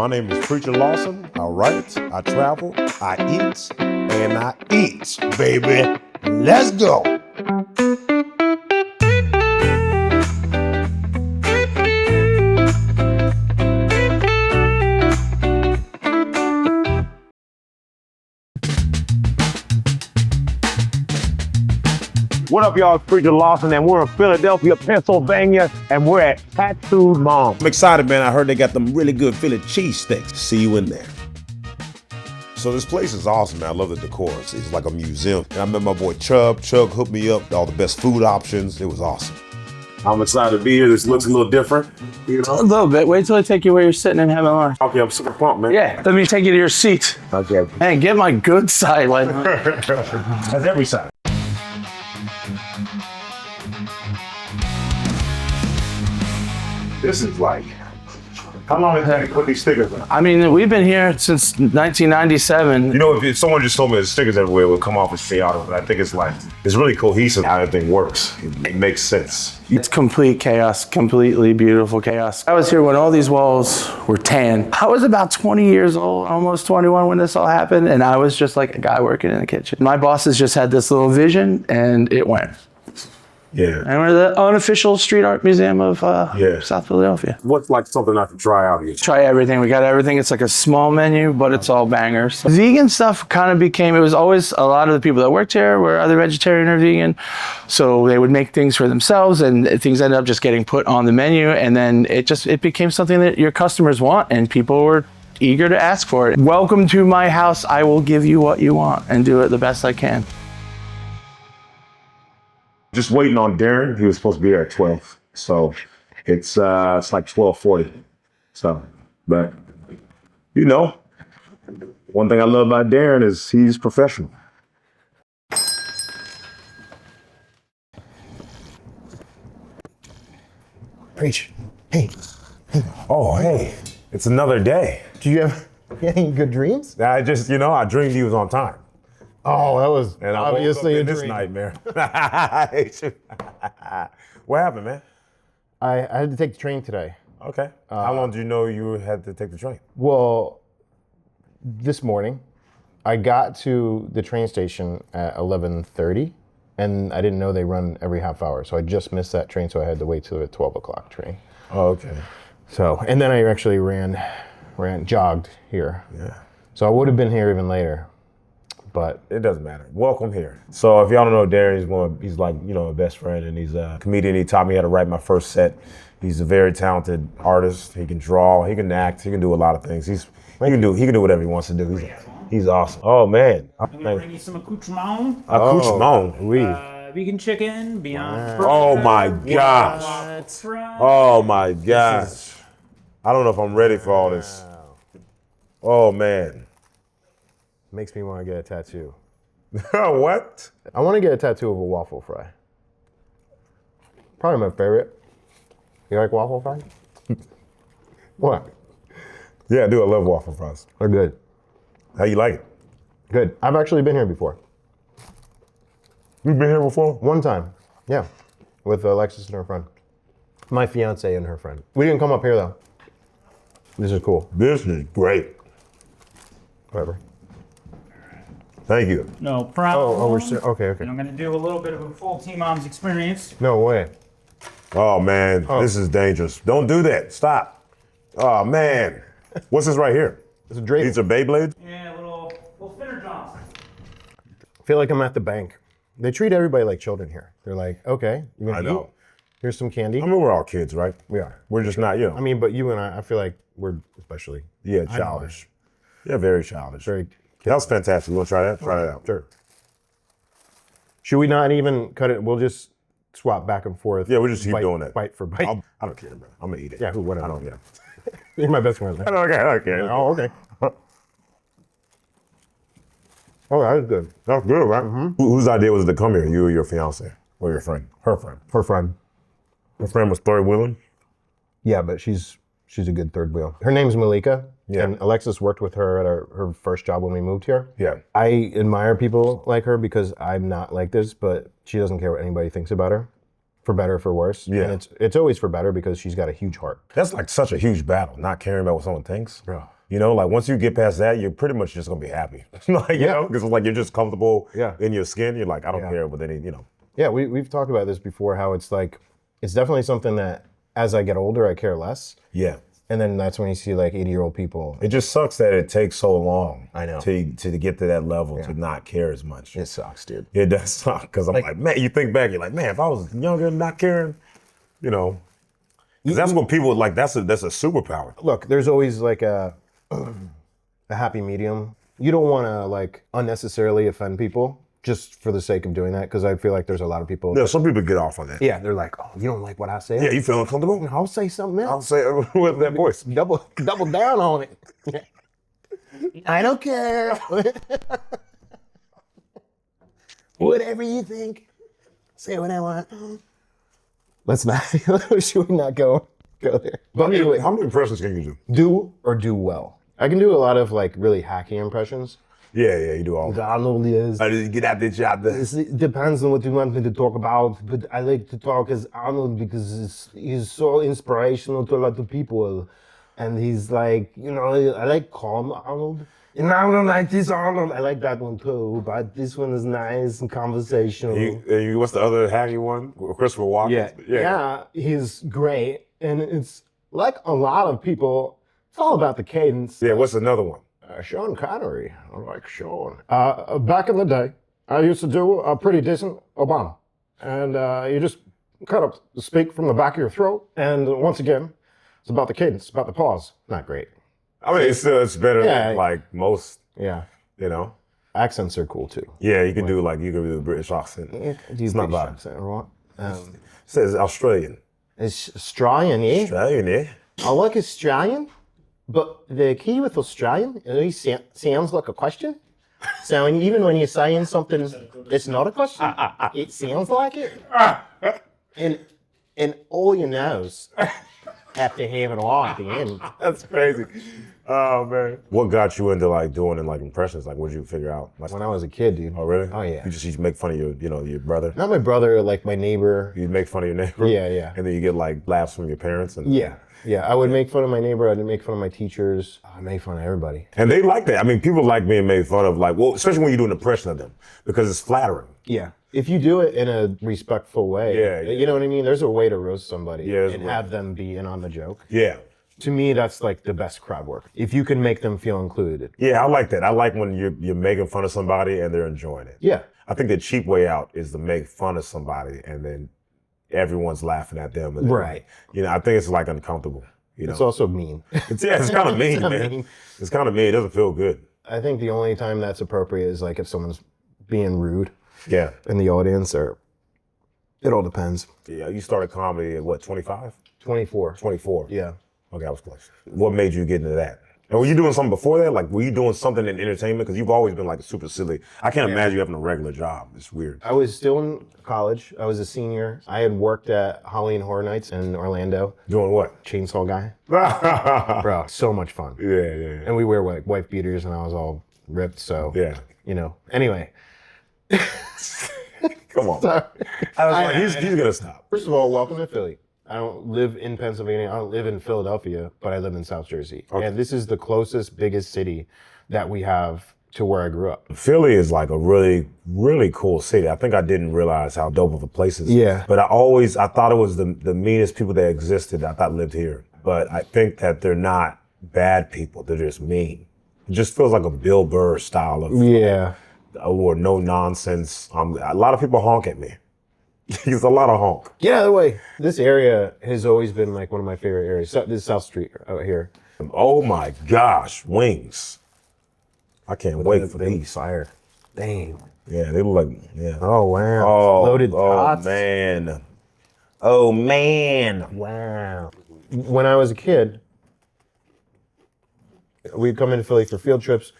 My name is Preacher Lawson. I write, I travel, I eat, and I eat, baby. Let's go. What up, y'all? It's Preacher Lawson, and we're in Philadelphia, Pennsylvania, and we're at Tattooed Mom. I'm excited, man. I heard they got them really good Philly cheesesteaks. See you in there. So this place is awesome, man. I love the decor. It's like a museum. And I met my boy Chug. Chug hooked me up, all the best food options. It was awesome. I'm excited to be here. This looks a little different. You know? A little bit. Wait till I take you where you're sitting and having lunch. Okay, I'm super pumped, man. Yeah, let me take you to your seat. Okay. Hey, get my good side. Like, That's every side. This is like, how long has it put these stickers on? I mean, we've been here since 1997. You know, if someone just told me the stickers everywhere would come off and stay out of it, I think it's like, it's really cohesive how everything works. It makes sense. It's complete chaos, completely beautiful chaos. I was here when all these walls were tan. I was about 20 years old, almost 21 when this all happened, and I was just like a guy working in the kitchen. My bosses just had this little vision, and it went. Yeah. And we're the unofficial street art museum of South Philadelphia. What's like something I can try out here? Try everything. We got everything. It's like a small menu, but it's all bangers. Vegan stuff kind of became, it was always a lot of the people that worked here were either vegetarian or vegan. So they would make things for themselves and things ended up just getting put on the menu. And then it became something that your customers want and people were eager to ask for it. Welcome to my house. I will give you what you want and do it the best I can. Just waiting on Darren. He was supposed to be here at 12. So it's like 12:40. So, but you know, one thing I love about Darren is he's professional. Preach. Hey. Oh, hey, it's another day. Do you have any good dreams? I just, I dreamed he was on time. Oh, that was And obviously I a woke up in this dream. nightmare. What happened, man? I had to take the train today. Okay. How long did you know you had to take the train? Well, this morning, I got to the train station at 11:30, and I didn't know they run every half hour, so I just missed that train, so I had to wait till the 12 o'clock train. Oh, okay. So, and then I actually jogged here. Yeah. So I would have been here even later, but It doesn't matter. Welcome here. So if y'all don't know Darren, he's like, a best friend and he's a comedian. He taught me how to write my first set. He's a very talented artist. He can draw, he can act, he can do a lot of things. He can do whatever he wants to do. He's awesome. Oh man. I'm gonna bring you some accoutrement. Accoutrement. oui. Vegan chicken, Beyond Oh my gosh. That's right. Oh my gosh. I don't know if I'm ready for all this. Oh man. Makes me want to get a tattoo. What? I want to get a tattoo of a waffle fry. Probably my favorite. You like waffle fries? What? Yeah, I do. I love waffle fries. They're good. How you like it? Good. I've actually been here before. You've been here before? One time. Yeah. With Alexis and her friend. My fiance and her friend. We didn't come up here though. This is cool. This is great. Whatever. Thank you. No problem. Okay. And I'm gonna do a little bit of a full Teen Moms experience. No way. Oh man, This is dangerous. Don't do that. Stop. Oh man. What's this right here? It's a drape. These are Beyblades? Yeah, little spinner jobs. I feel like I'm at the bank. They treat everybody like children here. They're like, okay, you're I gonna know. eat. Here's some candy. I mean, we're all kids, right? We are. We're just not, I mean, but you and I feel like we're especially. yeah, I know. childish. Yeah, very childish. Very. That was fantastic. You want to try that? Try that out. Sure. Should we not even cut it? We'll just swap back and forth. Yeah, we'll just keep bite, doing that. Bite for bite. I don't care, bro. I'm gonna eat it. Yeah, whatever. I don't care. You're my best friend. I don't care. I don't care. Oh, okay. Oh, that is good. That's good, right? Whose idea was it to come here? You or your fiance? Or your friend? Her friend. Her friend. Her friend was third wheeling? Yeah, but she's a good third wheel. Her name's Malika. Yeah. And Alexis worked with her at her first job when we moved here. Yeah. I admire people like her because I'm not like this, but she doesn't care what anybody thinks about her. for better or for worse. Yeah. And it's always for better because she's got a huge heart. That's like such a huge battle, not caring about what someone thinks. Yeah. You know, like once you get past that, you're pretty much just gonna be happy. Like, you know, because like you're just comfortable in your skin. You're like, I don't care with any, you know. Yeah, we've talked about this before, how it's like, it's definitely something that as I get older, I care less. Yeah. And then that's when you see like 80-year-old people. It just sucks that it takes so long. I know. To get to that level, to not care as much. It sucks, dude. It does suck, because I'm like, man, you think back, you're like, man, if I was younger and not caring, you know. Because that's what people, like, that's a superpower. Look, there's always like a happy medium. You don't want to like unnecessarily offend people just for the sake of doing that, because I feel like there's a lot of people. Yeah, some people get off on that. Yeah, they're like, oh, you don't like what I say? Yeah, you feel uncomfortable? I'll say something I'll else. say it with that voice. Double down on it. I don't care. Whatever you think. Say what I want. Let's not. Should we not go there? But anyway, How many impressions can you do? do or do well. I can do a lot of like really hacky impressions. Yeah, you do all that. Arnold is. I just get out there, job there. It depends on what you want me to talk about, but I like to talk as Arnold because he's so inspirational to a lot of people. And he's like, you know, I like calm Arnold. And I don't like this Arnold. I like that one too, but this one is nice and conversational. What's the other hacky one? Christopher Walken? Yeah, he's great. And it's like a lot of people, it's all about the cadence. Yeah, what's another one? Sean Connery. I like Sean. Back in the day, I used to do a pretty decent Obama. And you just kind of speak from the back of your throat. And once again, it's about the cadence, about the pause. Not great. I mean, it's better than like most, Yeah. you know. Accents are cool too. Yeah, you can do the British accent. It's not bad. Accent, or what? It says Australian. It's Australian, yeah? Australian, yeah. I like Australian, but the key with Australian, it always sounds like a question. So even when you're saying something that's not a question, it sounds like it. And all your no's have to have an R at the end. That's crazy. Oh, man. What got you into like doing like impressions? Like, what did you figure out? Like, When I was a kid, dude. oh, really? Oh, yeah. You just make fun of your brother? Not my brother, like my neighbor. You make fun of your neighbor? Yeah. And then you get like laughs from your parents? And Yeah. I would make fun of my neighbor. I'd make fun of my teachers. I made fun of everybody. And they like that. I mean, people like being made fun of, like, well, especially when you do an impression of them, because it's flattering. Yeah. If you do it in a respectful way, Yeah. you know what I mean? There's a way to roast somebody Yeah, and have them be in on the joke. Yeah. To me, that's like the best crowd work. If you can make them feel included. Yeah, I like that. I like when you're making fun of somebody and they're enjoying it. Yeah. I think the cheap way out is to make fun of somebody and then everyone's laughing at them. And then, Right. You know, I think it's like uncomfortable. You know? It's also mean. It's kind of mean, man. mean. It's kind of mean. It doesn't feel good. I think the only time that's appropriate is like if someone's being rude Yeah. in the audience, or it all depends. Yeah. You started comedy at what, 25? 24. 24. Yeah. Okay, I was close. What made you get into that? And were you doing something before that? Like, were you doing something in entertainment? Because you've always been like super silly. I can't imagine you having a regular job. It's weird. I was still in college. I was a senior. I had worked at Halloween Horror Nights in Orlando. Doing what? Chainsaw guy. Yeah. Bro, so much fun. And we wear like wife beaters and I was all ripped, so, Yeah. you know. Anyway. Come on. Sorry. I was like, he's going to stop. First of all, welcome to Philly. I don't live in Pennsylvania. I don't live in Philadelphia, but I live in South Jersey. Okay. And this is the closest, biggest city that we have to where I grew up. Philly is like a really, really cool city. I think I didn't realize how dope of a place it is. Yeah. But I thought it was the meanest people that existed I thought lived here. But I think that they're not bad people. They're just mean. It just feels like a Bill Burr style of, Yeah. or no nonsense. A lot of people honk at me. He's a lot of honk. Get out of the way. This area has always been like one of my favorite areas. This is South Street out here. Oh my gosh, wings. I can't wait for these. Fire. Damn. Yeah, they look like, yeah. Oh, wow. Oh, Loaded oh tots. man. Oh man. Wow. When I was a kid, we'd come into Philly for field trips.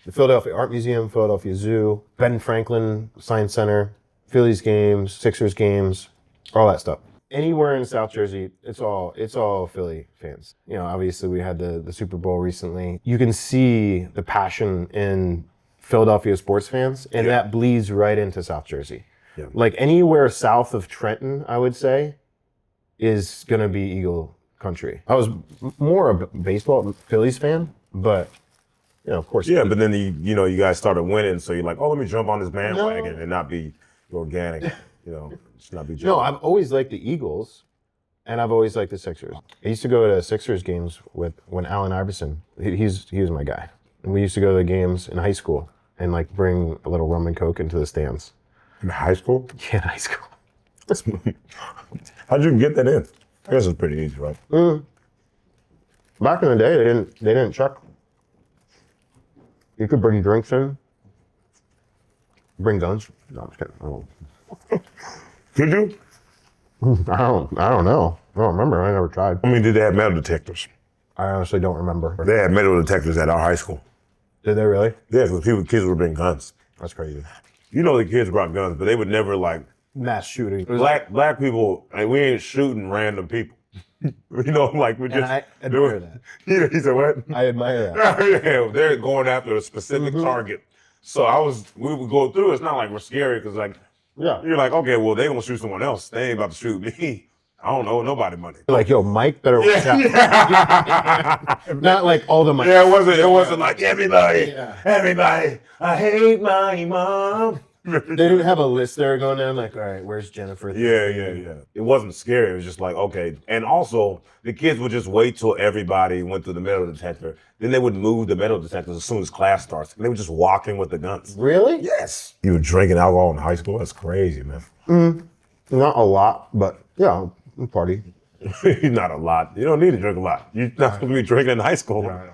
The Philadelphia Art Museum, Philadelphia Zoo, Ben Franklin Science Center, Phillies games, Sixers games, all that stuff. Anywhere in South Jersey, it's all Philly fans. You know, obviously we had the Super Bowl recently. You can see the passion in Philadelphia sports fans, and that bleeds right into South Jersey. Yeah. Like anywhere south of Trenton, I would say, is gonna be Eagle country. I was more a baseball Phillies fan, but of course. Yeah, but then you guys started winning, so you're like, oh, let me jump on this bandwagon and not be organic, just not be. No, I've always liked the Eagles, and I've always liked the Sixers. I used to go to Sixers games when Allen Iverson. He was my guy, and we used to go to the games in high school and like bring a little rum and coke into the stands. In high school? Yeah, in high school. How'd you get that in? I guess it's pretty easy, right? Back in the day, they didn't check. You could bring drinks in. Bring guns. No, I'm just kidding. Could you? I don't know. I don't remember. I never tried. I mean, did they have metal detectors? I honestly don't remember. They had metal detectors at our high school. Did they really? Yeah, because kids would bring guns. That's crazy. The kids brought guns, but they would never like Mass shooting. black people. Like, we ain't shooting random people. Like we just. And I admire that. Yeah, he said what? I admire that. Yeah, they're going after a specific target. So we would go through. It's not like we're scary because like, Yeah. you're like, okay, well they gonna shoot someone else. They ain't about to shoot me. I don't know nobody money. Like, yo, Mike better watch out. Not like all the Mike. Yeah, it wasn't like everybody, I hate my mom. They didn't have a list there going down like, all right, where's Jennifer? Yeah. It wasn't scary. It was just like, okay. And also, the kids would just wait till everybody went through the metal detector. Then they would move the metal detectors as soon as class starts. And they would just walk in with the guns. Really? Yes. You were drinking alcohol in high school? That's crazy, man. Not a lot, but yeah, party. Not a lot. You don't need to drink a lot. You're not supposed to be drinking in high school. No.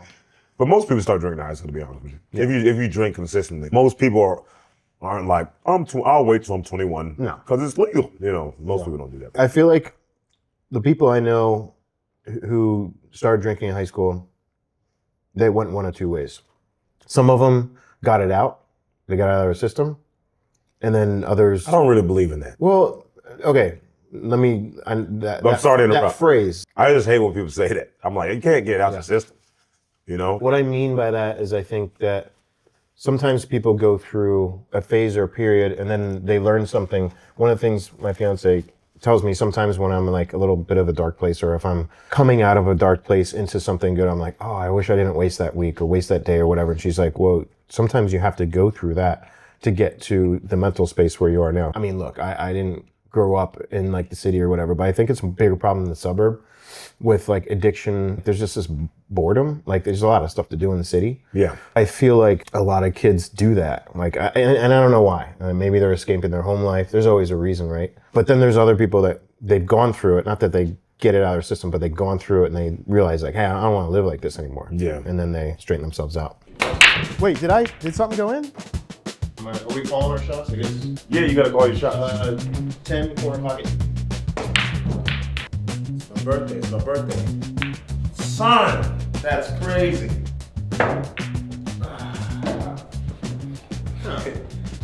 But most people start drinking in high school, to be honest with you. Yeah. If you drink consistently. Most people aren't like, I'll wait till I'm 21. No. Because it's legal. Most people don't do that. I feel like the people I know who started drinking in high school, they went one of two ways. Some of them got it out. They got it out of their system. And then others... I don't really believe in that. Well, okay. Let me... I'm sorry to interrupt. That phrase. I just hate when people say that. I'm like, you can't get it out the system. What I mean by that is I think that sometimes people go through a phase or a period and then they learn something. One of the things my fiance tells me sometimes when I'm in like a little bit of a dark place, or if I'm coming out of a dark place into something good, I'm like, oh, I wish I didn't waste that week or waste that day or whatever. And she's like, well, sometimes you have to go through that to get to the mental space where you are now. I mean, look, I didn't grow up in like the city or whatever, but I think it's a bigger problem in the suburb with like addiction. There's just this boredom. Like there's a lot of stuff to do in the city. Yeah. I feel like a lot of kids do that. Like, and I don't know why. Maybe they're escaping their home life. There's always a reason, right? But then there's other people that they've gone through it. Not that they get it out of their system, but they've gone through it and they realize like, hey, I don't want to live like this anymore. Yeah. And then they straighten themselves out. Wait, did something go in? Are we calling our shots? I guess. Yeah, you gotta call your shot. 10 quarter pocket. It's my birthday. Son, that's crazy.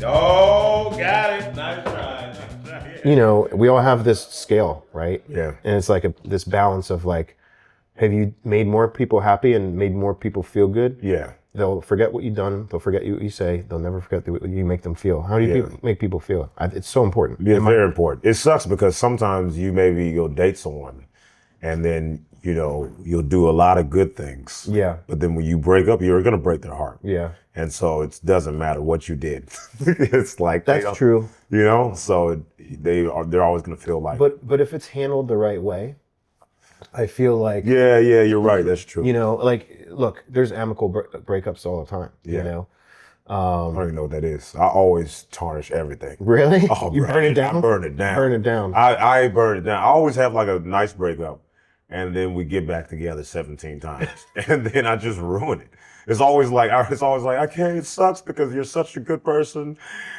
Oh, got it. Nice try. You know, we all have this scale, right? Yeah. And it's like this balance of like, have you made more people happy and made more people feel good? Yeah. They'll forget what you've done. They'll forget what you say. They'll never forget what you make them feel. How do you make people feel? It's so important. Yeah, very important. It sucks because sometimes you'll date someone and then, you'll do a lot of good things. Yeah. But then when you break up, you're going to break their heart. Yeah. And so it doesn't matter what you did. It's like, That's true. So they're always going to feel like. But if it's handled the right way, I feel like. Yeah, you're right. That's true. Like, look, there's amicable breakups all the time, Yeah. I don't even know what that is. I always tarnish everything. Really? Oh, You burn it down? I burn it down. Burn it down. I burn it down. I always have like a nice breakup, and then we get back together 17 times, and then I just ruin it. It's always like I can't. It sucks because you're such a good person,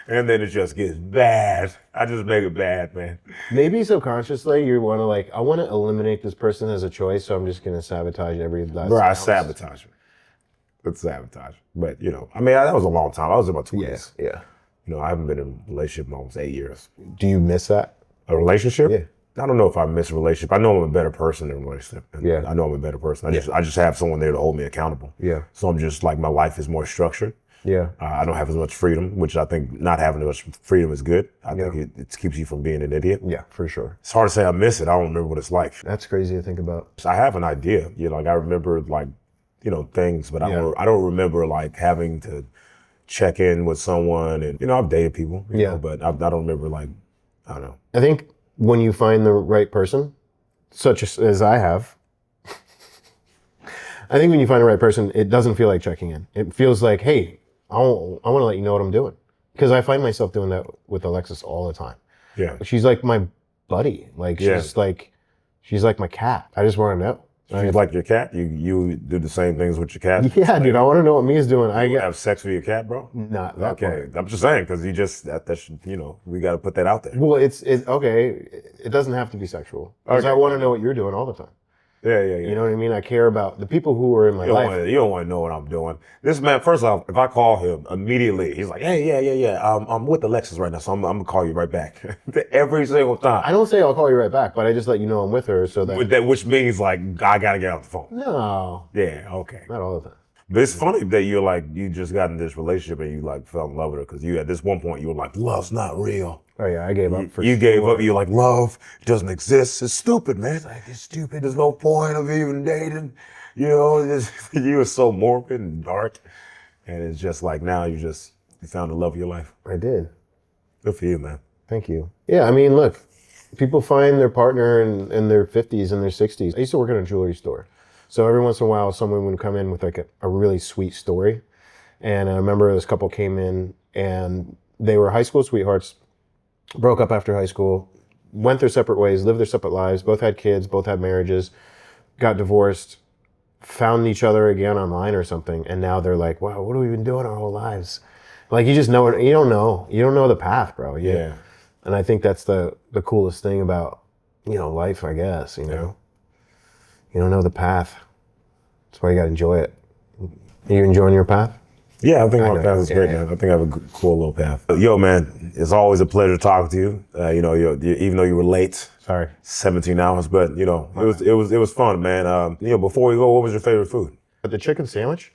and then it just gets bad. I just make it bad, man. Maybe subconsciously you want to I want to eliminate this person as a choice, so I'm just going to sabotage every last. Bro, I ounce. sabotage it. It's sabotage. But that was a long time. I was in my 20s. Yeah. I haven't been in a relationship in almost 8 years. Do you miss that? A relationship? Yeah. I don't know if I miss a relationship. I know I'm a better person in a relationship. Yeah. I know I'm a better person. I just have someone there to hold me accountable. Yeah. So I'm just like, my life is more structured. Yeah. I don't have as much freedom, which I think not having as much freedom is good. I think it keeps you from being an idiot. Yeah, for sure. It's hard to say I miss it. I don't remember what it's like. That's crazy to think about. I have an idea, like I remember like, things, but I don't remember like having to check in with someone, and I've dated people, but I don't remember like, I don't know. I think when you find the right person, such as I have, I think when you find the right person, it doesn't feel like checking in. It feels like, hey, I want to let you know what I'm doing. Because I find myself doing that with Alexis all the time. Yeah. She's like my buddy. Like she's like my cat. I just want to know. You like your cat? You do the same things with your cat? Yeah, dude. I want to know what Mia's doing. You have sex with your cat, bro? Not that Okay, part. I'm just saying because you just that should, we got to put that out there. Well, it's okay. It doesn't have to be sexual. Because I want to know what you're doing all the time. Yeah. You know what I mean? I care about the people who are in my life. You don't want to know what I'm doing. This man, first off, if I call him immediately, he's like, hey, yeah. I'm with Alexis right now, so I'm gonna call you right back. Every single time. I don't say I'll call you right back, but I just let you know I'm with her so that. Which means like I gotta get off the phone. No. Yeah, okay. Not all the time. But it's funny that you're like, you just got in this relationship and you like fell in love with her because you at this one point you were like, love's not real. Oh yeah, I gave up for You gave up. You're like, love doesn't exist. It's stupid, man. It's like, it's stupid. There's no point of even dating. You were so morbid and dark. And it's just like now you found the love of your life. I did. Good for you, man. Thank you. Yeah, I mean, look, people find their partner in their 50s and their 60s. I used to work in a jewelry store. So every once in a while, someone would come in with like a really sweet story. And I remember this couple came in and they were high school sweethearts, broke up after high school, went their separate ways, lived their separate lives, both had kids, both had marriages, got divorced, found each other again online or something. And now they're like, wow, what have we been doing our whole lives? Like you just know it. You don't know the path, bro. Yeah. And I think that's the coolest thing about, life, I guess, You don't know the path. That's why you got to enjoy it. Are you enjoying your path? Yeah, I think my path is great, man. I think I have a cool little path. Yo, man, it's always a pleasure talking to you. Even though you were late. Sorry. 17 hours, but it was fun, man. Before we go, what was your favorite food? The chicken sandwich,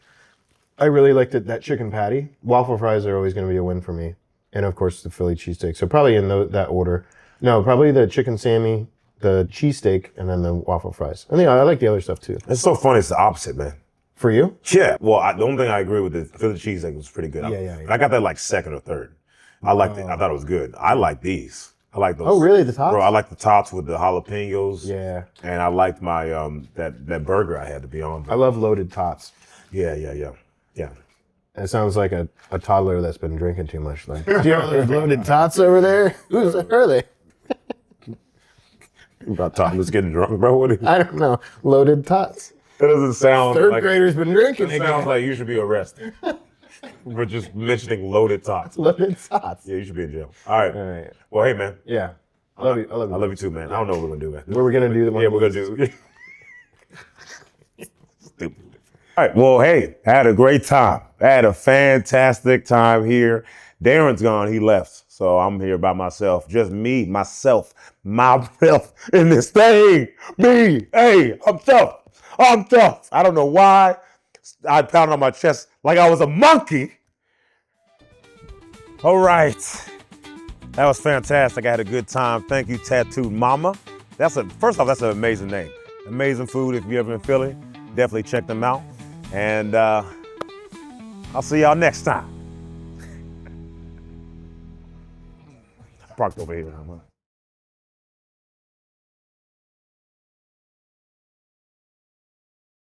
I really liked it. That chicken patty. Waffle fries are always going to be a win for me. And of course, the Philly cheesesteak. So probably in that order. No, probably the chicken Sammy, the cheesesteak, and then the waffle fries. And I like the other stuff too. It's so funny. It's the opposite, man. For you? Yeah. Well, the only thing I agree with is Philly cheesesteak was pretty good. Yeah. I got that like second or third. I liked it. I thought it was good. I like these. I like those. Oh, really? The tots? Bro, I like the tots with the jalapenos. Yeah. And I liked my that burger I had to be on. I love loaded tots. Yeah. It sounds like a toddler that's been drinking too much. Like, do you know there's loaded tots over there? Who's are they? About toddlers getting drunk, bro. I don't know. Loaded tots. That doesn't sound Third like graders been drinking. It sounds like you should be arrested for just mentioning loaded tots. Loaded tots. Yeah, you should be in jail. All right. All right. Well, hey, man. Yeah. I love you. I love you too, man. I don't know what we're gonna do, man. What we're gonna do? Yeah, we're gonna do. Stupid. All right. Well, hey, I had a great time. I had a fantastic time here. Darren's gone. He left. So I'm here by myself. Just me, myself in this thing. Me. Hey, I'm tough. I don't know why. I pounded on my chest like I was a monkey. All right. That was fantastic. I had a good time. Thank you, Tattooed Mama. First off, that's an amazing name. Amazing food. If you ever in Philly, definitely check them out. And I'll see y'all next time. Parked over here.